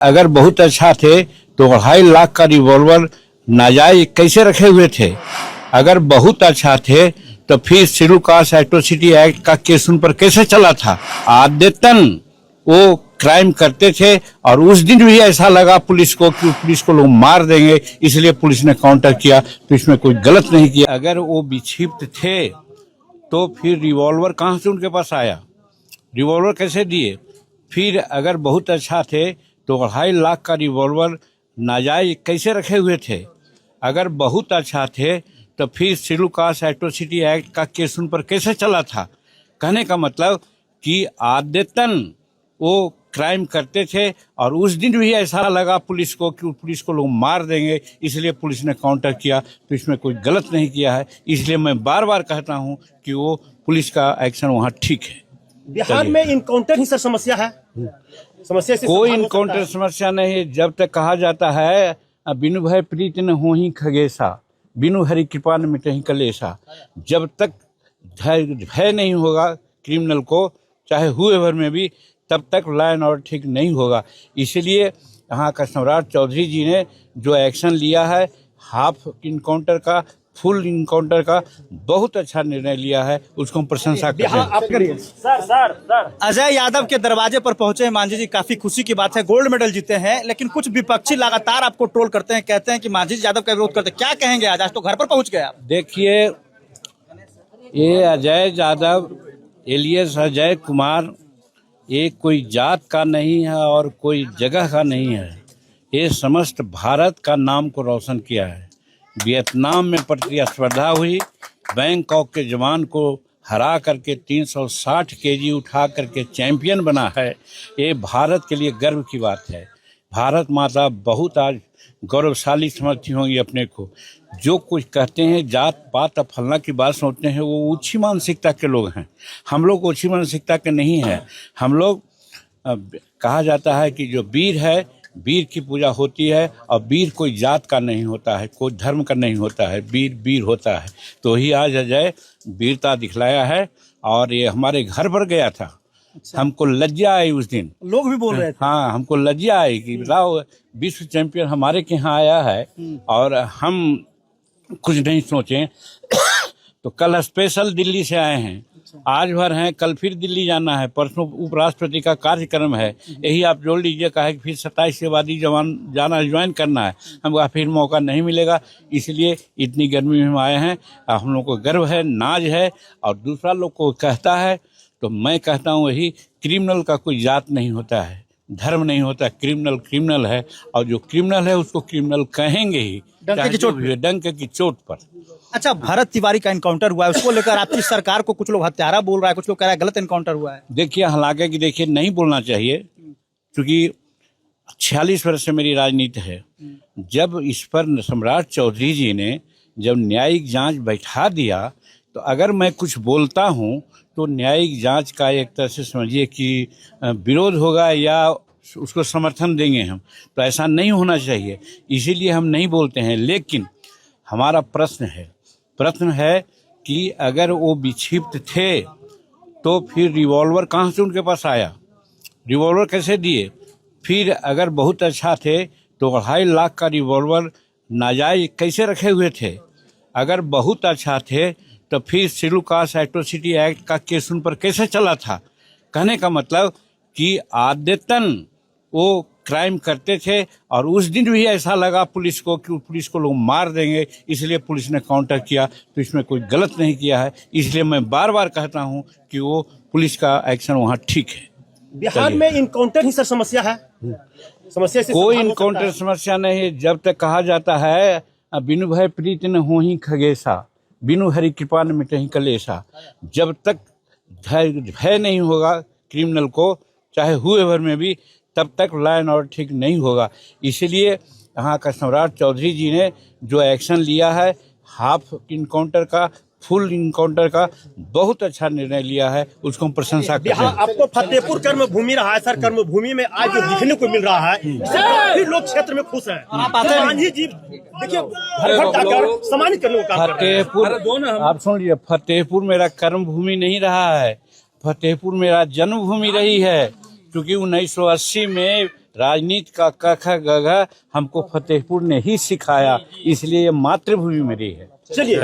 अगर बहुत अच्छा थे तो 2.5 लाख का रिवॉल्वर नाजायज कैसे रखे हुए थे? अगर बहुत अच्छा थे तो फिर शेड्यूल कास्ट एट्रोसिटी एक्ट का केस उन पर कैसे चला था? आदतन वो क्राइम करते थे और उस दिन भी ऐसा लगा पुलिस को कि पुलिस को लोग मार देंगे, इसलिए पुलिस ने काउंटर किया। तो इसमें कोई गलत नहीं किया। अगर वो विक्षिप्त थे तो फिर रिवॉल्वर कहाँ से उनके पास आया? रिवॉल्वर कैसे दिए? फिर अगर बहुत अच्छा थे तो 2.5 लाख का रिवॉल्वर नाजायज कैसे रखे हुए थे? अगर बहुत अच्छा थे तो फिर शेड्यूल कास्ट एट्रोसिटी एक्ट का केस उन पर कैसे चला था? कहने का मतलब कि आदतन वो क्राइम करते थे और उस दिन भी ऐसा लगा पुलिस को कि पुलिस को लोग मार देंगे, इसलिए पुलिस ने काउंटर किया। तो इसमें कोई गलत नहीं किया है। इसलिए मैं बार बार कहता हूं कि वो पुलिस का एक्शन वहां ठीक है। बिहार में इनकाउंटर ही सर समस्या है। समस्या से कोई इनकाउंटर समस्या नहीं है। जब तक कहा जाता है बिनु भय प्रीत न होही खगेशा, बिनु हरि कृपा न मिटहि कलेशा, जब तक भय नहीं होगा क्रिमिनल को, चाहे हुए भर में भी, तब तक लॉ एंड ऑर्डर ठीक नहीं होगा। इसलिए यहाँ का सम्राट चौधरी जी ने जो एक्शन लिया है, हाफ इनकाउंटर का, फुल इनकाउंटर का, बहुत अच्छा निर्णय लिया है। उसको हम प्रशंसा करते हैं। सर अजय यादव के दरवाजे पर पहुंचे हैं मांझी जी, काफी खुशी की बात है। गोल्ड मेडल जीते हैं, लेकिन कुछ विपक्षी लगातार आपको ट्रोल करते हैं, कहते हैं कि मांझी जी यादव का विरोध करते हैं। क्या कहेंगे? आज तो घर पर पहुंच गए आप। देखिए, ये अजय यादव एलियस अजय कुमार ये कोई जात का नहीं है और कोई जगह का नहीं है। ये समस्त भारत का नाम को रोशन किया है। वियतनाम में प्रतिस्पर्धा हुई, बैंकॉक के जवान को हरा करके 360 केजी उठा करके चैंपियन बना है। ये भारत के लिए गर्व की बात है। भारत माता बहुत आज गौरवशाली समझती होंगी अपने को। जो कुछ कहते हैं जात पात और फलना की बात सोचते हैं, वो ऊंची मानसिकता के लोग हैं। हम लोग ऊंची मानसिकता के नहीं हैं। हम लोग कहा जाता है कि जो वीर है, वीर की पूजा होती है, और वीर कोई जात का नहीं होता है, कोई धर्म का नहीं होता है। वीर वीर होता है। तो ही आज अजय वीरता दिखलाया है और ये हमारे घर पर गया था। हमको लज्जा आई उस दिन। लोग भी बोल रहे थे। हाँ, हमको लज्जा आई कि बताओ विश्व चैंपियन हमारे के यहाँ आया है और हम कुछ नहीं सोचे। तो कल स्पेशल दिल्ली से आए हैं, आज भर हैं, कल फिर दिल्ली जाना है, परसों उपराष्ट्रपति का कार्यक्रम है। यही आप जोड़ लीजिए, कहा कि फिर 27 के बाद ही जाना ज्वाइन करना है। हमको फिर मौका नहीं मिलेगा, इसलिए इतनी गर्मी में हम आए हैं। हम लोग को गर्व है, नाज है। और दूसरा लोग को कहता है तो मैं कहता हूँ यही, क्रिमिनल का कोई जात नहीं होता है, धर्म नहीं होता। क्रिमिनल क्रिमिनल है, और जो क्रिमिनल है उसको क्रिमिनल कहेंगे ही, डंक की चोट पर। अच्छा, भरत तिवारी का इनकाउंटर हुआ है, उसको लेकर आपकी सरकार को कुछ लोग हत्यारा बोल रहा है, कुछ लोग कह रहा है गलत इनकाउंटर हुआ है। देखिए, हालांकि कि देखिए नहीं बोलना चाहिए, क्योंकि 46 वर्ष से मेरी राजनीति है। जब इस पर सम्राट चौधरी जी ने जब न्यायिक जांच बैठा दिया, तो अगर मैं कुछ बोलता हूं तो न्यायिक जांच का एक तरह से समझिए कि विरोध होगा या उसको समर्थन देंगे हम। तो ऐसा नहीं होना चाहिए, इसीलिए हम नहीं बोलते हैं। लेकिन हमारा प्रश्न है कि अगर वो विक्षिप्त थे तो फिर रिवॉल्वर कहाँ से उनके पास आया? रिवॉल्वर कैसे दिए? फिर अगर बहुत अच्छा थे तो 2.5 लाख का रिवॉल्वर नाजायज कैसे रखे हुए थे? अगर बहुत अच्छा थे तो फिर शेड्यूल कास्ट एट्रोसिटी एक्ट का केस उन पर कैसे चला था? कहने का मतलब कि आदतन वो क्राइम करते थे और उस दिन भी ऐसा लगा पुलिस को कि पुलिस को लोग मार देंगे, इसलिए पुलिस ने काउंटर किया। तो इसमें कोई गलत नहीं किया है। इसलिए मैं बार बार कहता हूं कि वो पुलिस का एक्शन वहां ठीक है। बिहार में इनकाउंटर ही सर समस्या है। समस्या से कोई इनकाउंटर समस्या नहीं है। जब तक कहा जाता है बिनु भय प्रीत न होही खगेशा, बिनु हरि कृपा न मिटहि कलेशा, जब तक भय नहीं होगा क्रिमिनल को, चाहे हुए भर में भी, तब तक लॉ एंड ऑर्डर ठीक नहीं होगा। इसलिए यहाँ का सम्राट चौधरी जी ने जो एक्शन लिया है, हाफ इनकाउंटर का, फुल इनकाउंटर का, बहुत अच्छा निर्णय लिया है। उसको हम प्रशंसा करते हैं। आपको फतेहपुर कर्म भूमि रहा है सर, कर्म भूमि में आज जो दिखने को मिल रहा है, काफी लोग क्षेत्र में खुश हैं। मांझी जी देखिए सम्मानित करने का फतेहपुर, आप सुन लीजिए, फतेहपुर मेरा कर्म भूमि नहीं रहा है, फतेहपुर मेरा जन्मभूमि रही है। क्योंकि 1980 में राजनीति का क ख ग घ हमको फतेहपुर ने ही सिखाया, इसलिए ये मातृभूमि मेरी है। चलिए